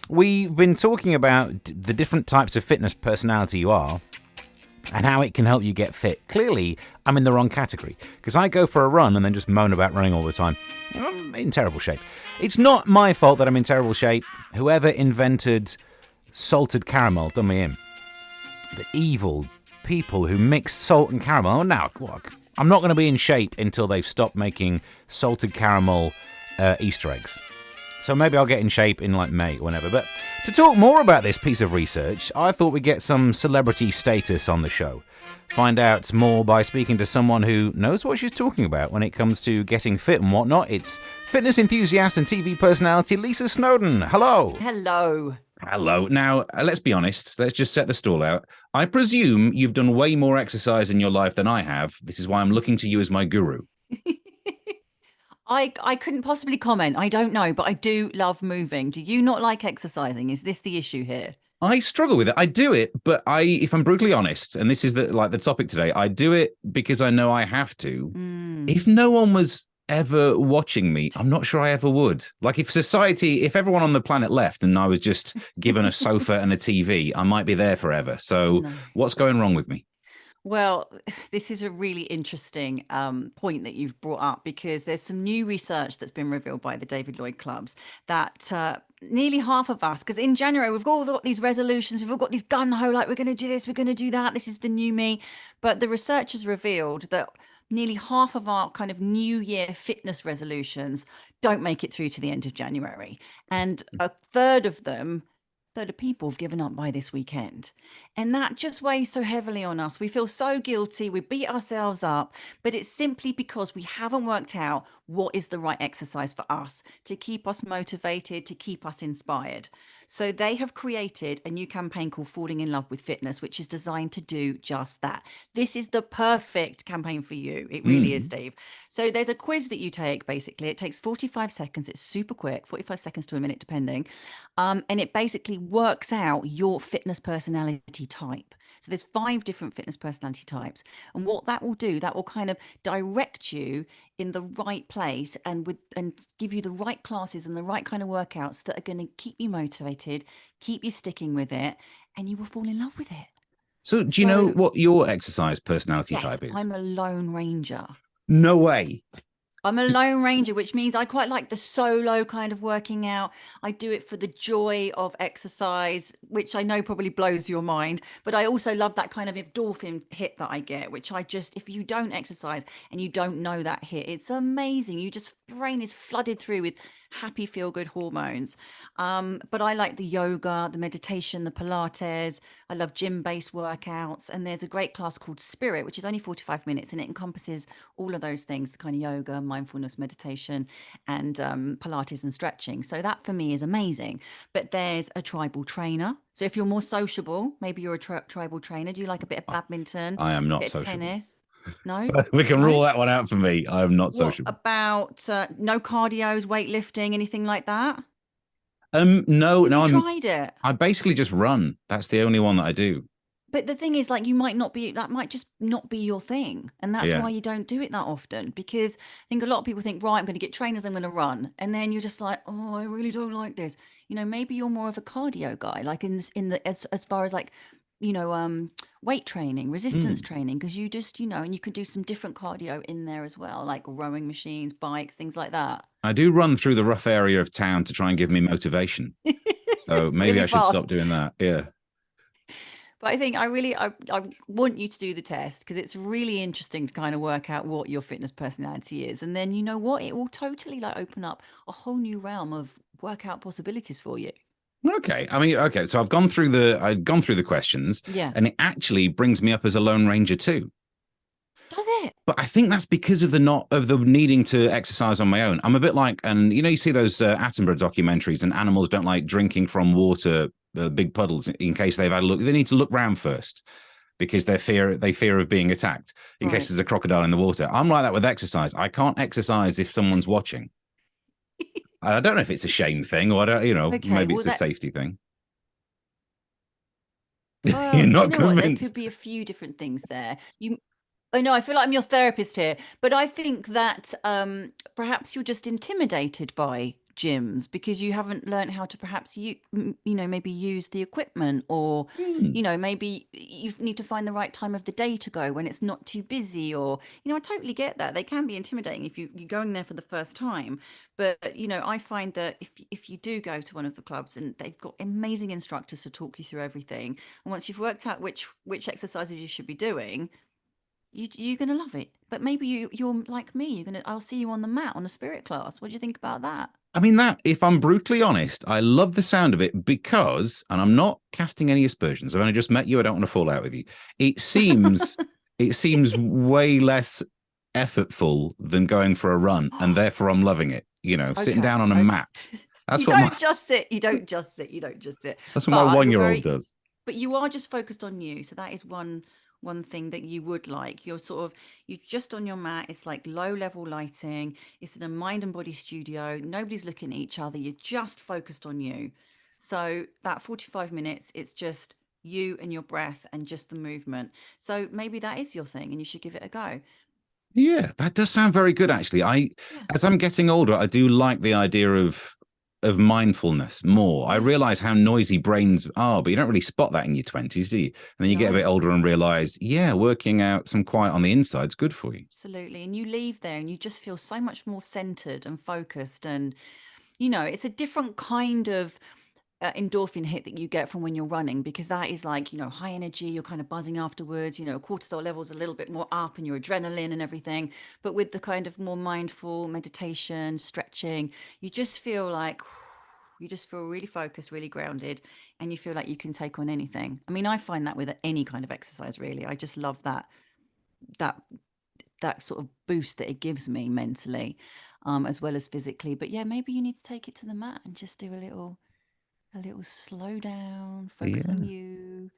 We've been talking about the different types of fitness personality you are and how it can help you get fit. Clearly, I'm in the wrong category because I go for a run and then just moan about running all the time. I'm in terrible shape. It's not my fault that I'm in terrible shape. Whoever invented salted caramel done me in. The evil people who mix salt and caramel. Now, what? I'm not going to be in shape until they've stopped making salted caramel Easter eggs. So maybe I'll get in shape in like May or whenever. But to talk more about this piece of research, I thought we'd get some celebrity status on the show. Find out more by speaking to someone who knows what she's talking about when it comes to getting fit and whatnot. It's fitness enthusiast and TV personality Lisa Snowdon. Hello. Hello. Hello. Now, let's be honest. Let's just set the stall out. I presume you've done way more exercise in your life than I have. This is why I'm looking to you as my guru. I couldn't possibly comment. I don't know, but I do love moving. Do you not like exercising? Is this the issue here? I struggle with it. I do it, but if I'm brutally honest, and this is the topic today, I do it because I know I have to. If no one was ever watching me, I'm not sure I ever would. Like if everyone on the planet left and I was just given a sofa and a TV, I might be there forever. So what's going wrong with me? Well, this is a really interesting point that you've brought up because there's some new research that's been revealed by the David Lloyd Clubs that nearly half of us, because in January we've all got these resolutions, we've all got these gun-ho, like we're going to do this, we're going to do that, this is the new me. But the research has revealed that nearly half of our kind of New Year fitness resolutions don't make it through to the end of January. And a third of people have given up by this weekend. And that just weighs so heavily on us. We feel so guilty. We beat ourselves up, but it's simply because we haven't worked out what is the right exercise for us to keep us motivated, to keep us inspired. So they have created a new campaign called Falling in Love with Fitness, which is designed to do just that. This is the perfect campaign for you. It really is, Steve. So there's a quiz that you take, basically. It takes 45 seconds. It's super quick, 45 seconds to a minute, depending. And it basically works out your fitness personality type. So there's 5 different fitness personality types. And what that will do, that will kind of direct you in the right place and give you the right classes and the right kind of workouts that are going to keep you motivated, keep you sticking with it, and you will fall in love with it. So do you know what your exercise personality type is? I'm a lone ranger. No way. I'm a lone ranger, which means I quite like the solo kind of working out. I do it for the joy of exercise, which I know probably blows your mind. But I also love that kind of endorphin hit that I get, which if you don't exercise and you don't know that hit, it's amazing. Brain is flooded through with happy, feel good hormones. But I like the yoga, the meditation, the Pilates. I love gym-based workouts. And there's a great class called Spirit, which is only 45 minutes and it encompasses all of those things, the kind of yoga, mindfulness, meditation, and Pilates and stretching. So that for me is amazing. But there's a tribal trainer. So if you're more sociable, maybe you're a tribal trainer. Do you like a bit of badminton? I am not bit sociable. of tennis? No? We can rule that one out for me. I am not What sociable. about no cardios, weightlifting, anything like that? No, Have you tried it? I basically just run. That's the only one that I do. But the thing is, like, that might just not be your thing. And that's why you don't do it that often. Because I think a lot of people think, right, I'm going to get trainers, I'm going to run. And then you're just like, oh, I really don't like this. Maybe you're more of a cardio guy, like as far as like, weight training, resistance training, because you just, and you can do some different cardio in there as well, like rowing machines, bikes, things like that. I do run through the rough area of town to try and give me motivation. So maybe Really I should fast. stop doing that. Yeah. But I think I want you to do the test because it's really interesting to kind of work out what your fitness personality is. And then you know what? It will totally like open up a whole new realm of workout possibilities for you. Okay. I mean, okay. So I've gone through the questions. Yeah. And it actually brings me up as a Lone Ranger too. Does it? But I think that's because of the needing to exercise on my own. I'm a bit like, and you see those Attenborough documentaries, and animals don't like drinking from water, big puddles, in case they've had a look. They need to look round first because they fear of being attacked in case there's a crocodile in the water. I'm like that with exercise. I can't exercise if someone's watching. I don't know if it's a shame thing or maybe it's a safety thing. You're not convinced. There could be a few different things there. I know, I feel like I'm your therapist here, but I think that perhaps you're just intimidated by gyms because you haven't learned how to perhaps maybe use the equipment, or Hmm. maybe you need to find the right time of the day to go when it's not too busy, or I totally get that they can be intimidating if you're going there for the first time. But I find that if you do go to one of the clubs, and they've got amazing instructors to talk you through everything, and once you've worked out which exercises you should be doing, you're gonna love it. But maybe you're like me. I'll see you on the mat on a spirit class. What do you think about that? I mean, that, if I'm brutally honest, I love the sound of it because, and I'm not casting any aspersions. I've only just met you. I don't want to fall out with you. It seems, it seems way less effortful than going for a run, and therefore I'm loving it. Sitting Okay, down on a okay. mat. That's You what my don't just sit. You don't just sit. You don't just sit. that's what my But 1-year-old does. but you are just focused on you. So that is one thing that you would like. You're just on your mat. It's like low level lighting. It's in a mind and body studio. Nobody's looking at each other. You're just focused on you. So that 45 minutes, it's just you and your breath and just the movement. So maybe that is your thing and you should give it a go. Yeah, that does sound very good, actually. Yeah. As I'm getting older, I do like the idea of mindfulness more. I Yeah. realize how noisy brains are, but you don't really spot that in your 20s, do you? And then you get a No. bit older and realize, yeah, working out some quiet on the inside is good for you. Absolutely. And you leave there and you just feel so much more centered and focused. And, it's a different kind of endorphin hit that you get from when you're running, because that is like, high energy, you're kind of buzzing afterwards, cortisol levels a little bit more up and your adrenaline and everything. But with the kind of more mindful meditation, stretching, you just feel like, you just feel really focused, really grounded, and you feel like you can take on anything. I mean, I find that with any kind of exercise, really. I just love that that sort of boost that it gives me mentally, as well as physically. But yeah, maybe you need to take it to the mat and just do a little slow down, focus on Yeah. you,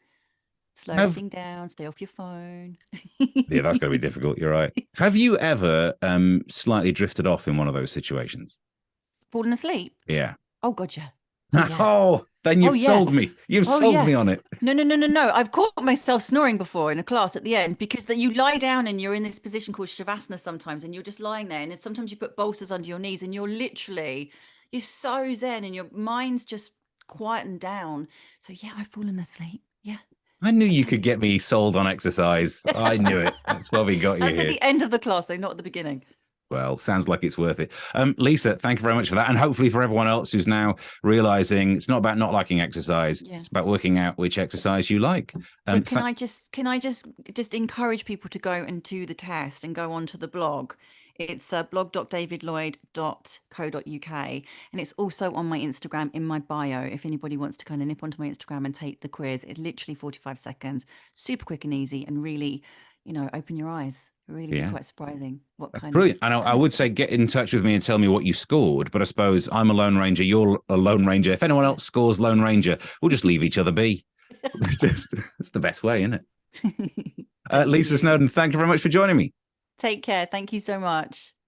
slow Have everything down, stay off your phone. Yeah, that's going to be difficult. You're right. Have you ever slightly drifted off in one of those situations? Falling asleep? Yeah. Oh God, yeah. Oh yeah. Oh, then Oh you've yeah. sold me. You've Oh sold yeah. me on it. No, no, no, no, no. I've caught myself snoring before in a class at the end, because that you lie down and you're in this position called shavasana sometimes, and you're just lying there, and then sometimes you put bolsters under your knees, and you're so zen, and your mind's just quietened down. So yeah, I've fallen asleep. Yeah, I knew you could absolutely. get me sold on exercise. I knew it. That's why we got you That's at here. the end of the class, though, not at the beginning. Well, sounds like it's worth it. Lisa, thank you very much for that. And hopefully for everyone else who's now realizing it's not about not liking exercise, Yeah. it's about working out which exercise you like. But can Th- I just encourage people to go and do the test and go onto the blog? It's blog.davidlloyd.co.uk, and it's also on my Instagram in my bio. If anybody wants to kind of nip onto my Instagram and take the quiz, it's literally 45 seconds, super quick and easy, and really, open your eyes. Really be yeah. quite surprising what kind of Brilliant. And I kind of would say fit. get in touch with me and tell me what you scored. But I suppose I'm a Lone Ranger, you're a Lone Ranger. If anyone Yeah. else scores Lone Ranger, we'll just leave each other be. It's the best way, isn't it? Thank Lisa you. Snowdon, thank you very much for joining me. Take care. Thank you so much.